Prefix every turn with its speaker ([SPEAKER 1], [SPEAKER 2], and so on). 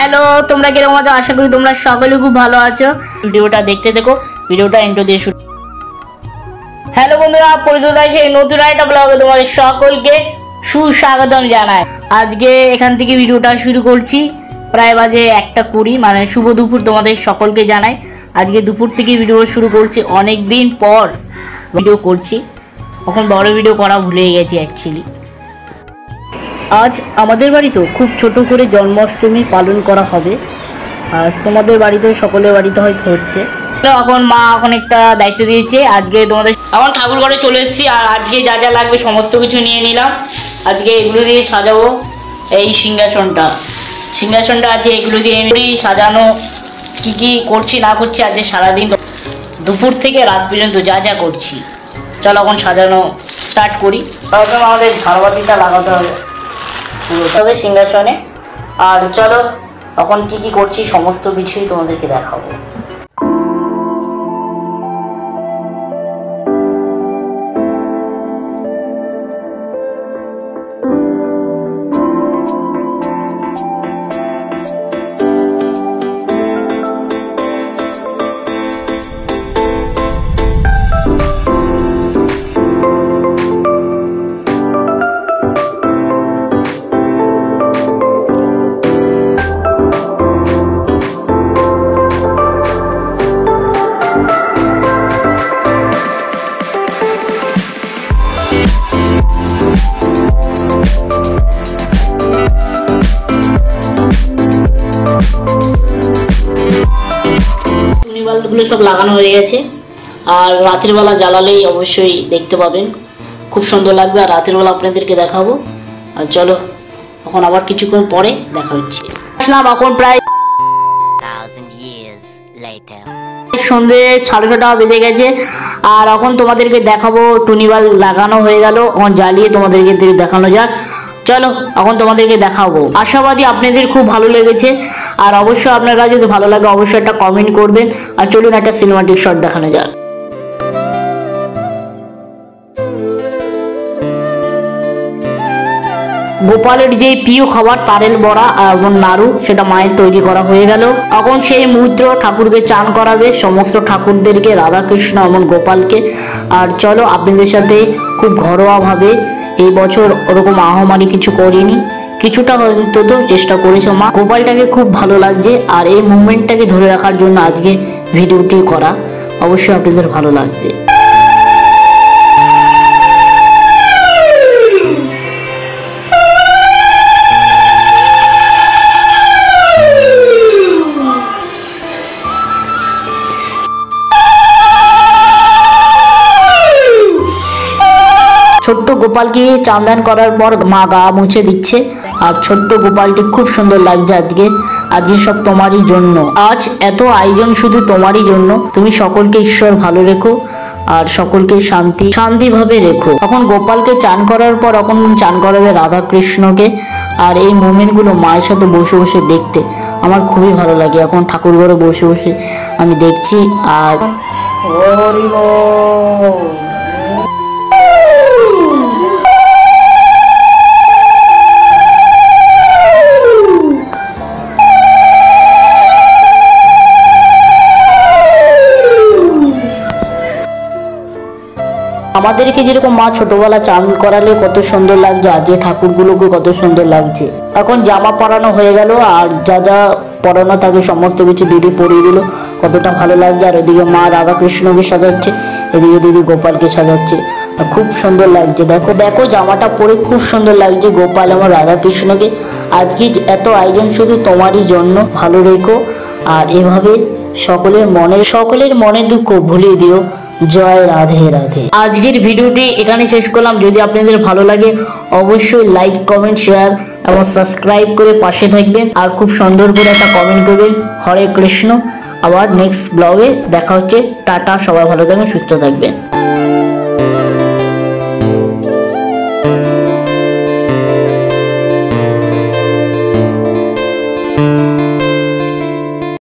[SPEAKER 1] Hello, তোমরা কিরকম আছো? আশা করি তোমরা সকলে খুব ভালো আছো। ভিডিওটা দেখতে দেখো, ভিডিওটা ইন্ট্রো দিয়ে শুরু। হ্যালো বন্ধুরা, পরিচিত সেই নতুন একটা ব্লগে তোমাদের সকলকে সুস্বাগতম জানাই। আজকে এখান থেকে ভিডিওটা শুরু করছি। প্রায় বাজে 1:20, মানে শুভ দুপুর তোমাদের সকলকে জানাই। আজকে দুপুর থেকে ভিডিও শুরু করছি, অনেক দিন পর ভিডিও করছি। এখন বড় ভিডিও করা ভুলে গেছি অ্যাকচুয়ালি। আজ আমাদের বাড়িতেও খুব ছোট করে জন্মাষ্টমী পালন করা হবে। আজ তোমাদের বাড়িতেও সকলের বাড়িতে হয়তো হচ্ছে। এখন মা এখন একটা দায়িত্ব দিয়েছে। আজকে তোমাদের এখন ঠাকুর ঘরে চলে এসেছি, আর আজকে যা যা লাগবে সমস্ত কিছু নিয়ে নিলাম। আজকে এগুলো দিয়ে সাজাবো এই সিংহাসনটা আছে, এগুলো দিয়ে এমনি সাজানো। কি কি করছি না করছি আজকে সারাদিন দুপুর থেকে রাত পর্যন্ত যা যা করছি। চলো এখন সাজানো স্টার্ট করি। প্রথমে আমাদের ঝাড়বাতিটা লাগাতে হবে সিংহাসনে। আর চলো এখন কি কি করছি সমস্ত কিছুই তোমাদেরকে দেখাবো। বাল্বগুলো সব লাগানো হয়ে গেছে, আর রাতের বেলা জ্বালালেই অবশ্যই দেখতে পাবেন, খুব সুন্দর লাগবে। আর রাতের বেলা আপনাদেরকে দেখাবো। আর চলো এখন আবার কিছুক্ষণ পরে দেখা হচ্ছে। আসলাম এখন প্রায় সন্ধ্যে 6:30 বেজে গেছে। আর এখন তোমাদেরকে দেখাবো, টুনি বাল্ব লাগানো হয়ে গেল, এখন জ্বালিয়ে তোমাদেরকে দেখানো যাক। চলো এখন তোমাদেরকে দেখাবো। আশাবাদী আপনাদের খুব ভালো লেগেছে, আর অবশ্যই আপনারা যদি ভালো লাগে অবশ্যই একটা কমেন্ট করবেন। আর চলুন একটা সিনেমাটিক শট দেখানো যাক। গোপালের যে প্রিয় খাবার তারেল বড়া এবং নাড়ু, সেটা মায়ের তৈরি করা হয়ে গেল। এখন সেই মুহূর্তে ঠাকুরকে চান করাবে, সমস্ত ঠাকুরদেরকে, রাধাকৃষ্ণ এবং গোপালকে। আর চলো আপনাদের সাথে খুব ঘরোয়াভাবে, এই বছর ওরকম আহমারি কিছু করিনি, কিছুটা অন্তত চেষ্টা করেছে মা। গোপালটাকে খুব ভালো লাগছে, আর এই মুভমেন্টটাকে ধরে রাখার জন্য আজকে ভিডিওটি করা। অবশ্যই আপনাদের ভালো লাগবে। ছোট্ট গোপালকে চান্দান করার পর মা গা মুছে দিচ্ছে, আর ছোট্ট গোপালটি খুব সুন্দর লাগছে আজকে সব তোমারই জন্য। আজ এত আয়োজন শুধু তোমারই জন্য। তুমি সকলকে ঈশ্বর ভালো রেখো, আর সকলকে শান্তিভাবে রেখো। এখন গোপালকে চান করার পর এখন চান করাবে রাধাকৃষ্ণকে। আর এই মোমেন্টগুলো মায়ের সাথে বসে বসে দেখতে আমার খুবই ভালো লাগে। এখন ঠাকুর ঘরে বসে বসে আমি দেখছি। আর আমাদেরকে যেরকম মা ছোটবেলা চান করালে কত সুন্দর লাগছে, আজকে ঠাকুরগুলোকে কত সুন্দর লাগছে। এখন জামা পরানো হয়ে গেল, আর যা যা পরানো থাকে সমস্ত কিছু দিদি পরিয়ে দিল, কতটা ভালো লাগছে। আর এদিকে মা রাধাকৃষ্ণকে সাজাচ্ছে, এদিকে দিদি গোপালকে সাজাচ্ছে, আর খুব সুন্দর লাগছে। দেখো দেখো জামাটা পরে খুব সুন্দর লাগছে গোপাল এবং রাধাকৃষ্ণকে। আজকে এত আয়োজন শুধু তোমারই জন্য, ভালো রেখো। আর এভাবে সকলের মনের দুঃখ ভুলিয়ে দিও। জয় রাধে রাধে। আজকের ভিডিওটি এখানে শেষ করলাম। যদি আপনাদের ভালো লাগে অবশ্যই লাইক, কমেন্ট, শেয়ার এবং সাবস্ক্রাইব করে পাশে থাকবেন। আর খুব সুন্দর করে একটা কমেন্ট করবেন। হরে কৃষ্ণ। আবার নেক্সট ব্লগে দেখা হচ্ছে। টাটা, সবাই ভালো থাকবেন, সুস্থ থাকবেন।